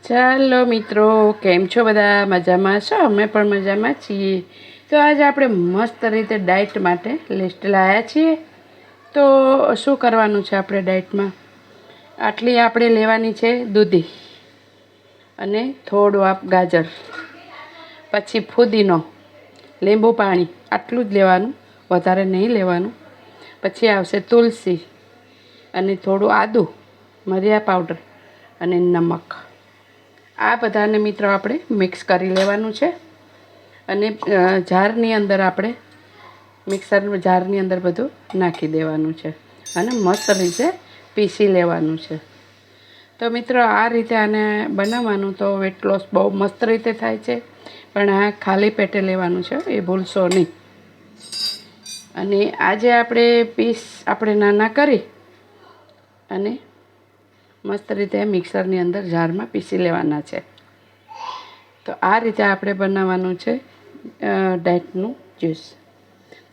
ચાલો મિત્રો, કેમ છો બધા? મજામાં છો? અમે પણ મજામાં છીએ. તો આજે આપણે મસ્ત રીતે ડાયટ માટે લિસ્ટ લાવ્યા છીએ. તો શું કરવાનું છે આપણે ડાયટમાં? આટલી આપણે લેવાની છે દૂધી અને થોડું ગાજર, પછી ફુદીનો, લીંબુ પાણી, આટલું જ લેવાનું, વધારે નહીં લેવાનું. પછી આવશે તુલસી અને થોડું આદું, મરિયા પાવડર અને નમક. આ બધાને મિત્રો આપણે મિક્સ કરી લેવાનું છે અને જારની અંદર આપણે મિક્સર જારની અંદર બધું નાખી દેવાનું છે અને મસ્ત રીતે પીસી લેવાનું છે. તો મિત્રો આ રીતે આને બનાવવાનું તો વેટ લોસ બહુ મસ્ત રીતે થાય છે, પણ આ ખાલી પેટે લેવાનું છે, એ ભૂલશો નહીં. અને આજે આપણે નાના કરી અને મસ્ત રીતે મિક્સરની અંદર જારમાં પીસી લેવાના છે. તો આ રીતે આપણે બનાવવાનું છે ડાયટનું જ્યુસ.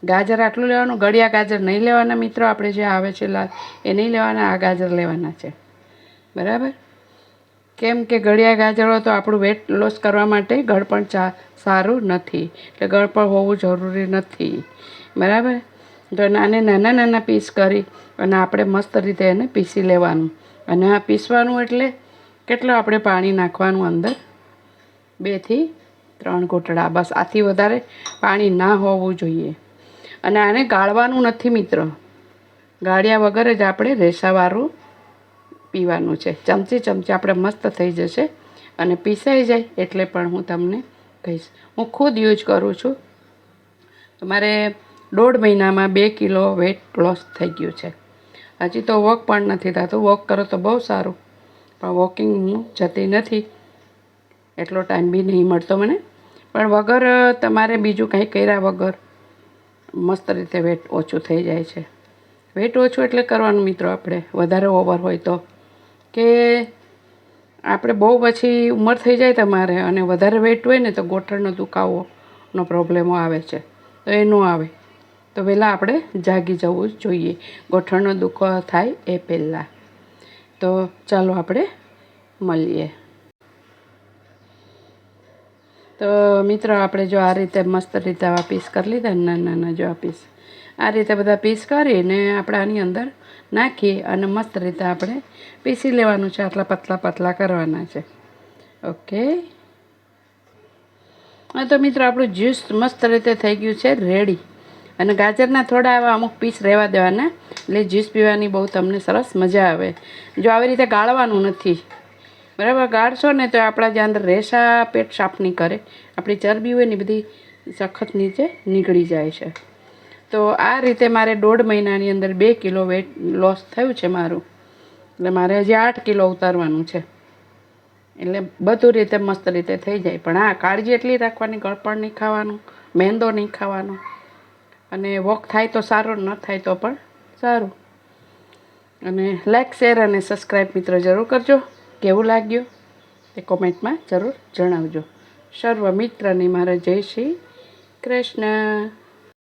ગાજર આટલું લેવાનું, ગળ્યા ગાજર નહીં લેવાના મિત્રો, આપણે જે આવે છે લાલ એ નહીં લેવાના, આ ગાજર લેવાના છે. બરાબર? કેમ કે ગળ્યા ગાજરો તો આપણું વેટ લોસ કરવા માટે ગળપણ સારું નથી, એટલે ગળપણ હોવું જરૂરી નથી. બરાબર? તો નાના પીસ કરી અને આપણે મસ્ત રીતે એને પીસી લેવાનું. અને આ પીસવાનું એટલે કેટલું આપણે પાણી નાખવાનું અંદર? 2 થી 3 ઘૂંટડા, બસ. આથી વધારે પાણી ના હોવું જોઈએ. અને આને ગાળવાનું નથી મિત્રો, ગાળ્યા વગર જ આપણે રેસાવાળું પીવાનું છે. ચમચી આપણે મસ્ત થઈ જશે અને પીસાઈ જાય એટલે પણ હું તમને કહીશ. હું ખુદ યુઝ કરું છું. મારે 1.5 મહિનામાં 2 કિલો વેટ લોસ થઈ ગયું છે. હજી તો વોક પણ નથી થતું. વોક કરો તો બહુ સારું, પણ વોકિંગ હું જતી નથી, એટલો ટાઈમ બી નહીં મળતો મને. પણ વગર તમારે બીજું કંઈ કર્યા વગર મસ્ત રીતે વેટ ઓછું થઈ જાય છે. વેટ ઓછું એટલે કરવાનું મિત્રો આપણે, વધારે ઓવર હોય તો, કે આપણે બહુ પછી ઉંમર થઈ જાય તમારે અને વધારે વેટ હોય ને તો ગોઠણનો દુખાવોનો પ્રોબ્લેમો આવે છે. તો એ ન આવે તો પહેલાં આપણે જાગી જવું જ જોઈએ, ગોઠણનો દુખાવો થાય એ પહેલાં. તો ચાલો આપણે મળીએ. તો મિત્રો આપણે જો આ રીતે મસ્ત રીતે આવા પીસ કરી લીધા, નાના જો આ પીસ, આ રીતે બધા પીસ કરીને આપણે આની અંદર નાખી અને મસ્ત રીતે આપણે પીસી લેવાનું છે. આટલા પતલા કરવાના છે. ઓકે. હા તો મિત્રો આપણું જ્યુસ મસ્ત રીતે થઈ ગયું છે રેડી. અને ગાજરના થોડા એવા અમુક પીસ રહેવા દેવાના, એટલે જ્યુસ પીવાની બહુ તમને સરસ મજા આવે. જો આવી રીતે ગાળવાનું નથી, બરાબર? ગાળશો ને તો આપણા જે અંદર રેસા પેટ સાફ નહીં કરે, આપણી ચરબી હોય ને બધી સખત નીચે નીકળી જાય છે. તો આ રીતે મારે 1.5 મહિનાની અંદર 2 કિલો વેટ લોસ થયું છે મારું. એટલે મારે હજી 8 કિલો ઉતારવાનું છે. એટલે બધું રીતે મસ્ત રીતે થઈ જાય. પણ હા, કાળજી એટલી રાખવાની, ગળપણ નહીં ખાવાનું, મેંદો નહીં ખાવાનો. અને વોક થાય તો સારું, ન થાય તો પણ સારું. અને લાઈક, શેર અને સબસ્ક્રાઈબ મિત્રો જરૂર કરજો. કેવું લાગ્યું એ કોમેન્ટમાં જરૂર જણાવજો. સર્વ મિત્રને મારા જય શ્રી કૃષ્ણ.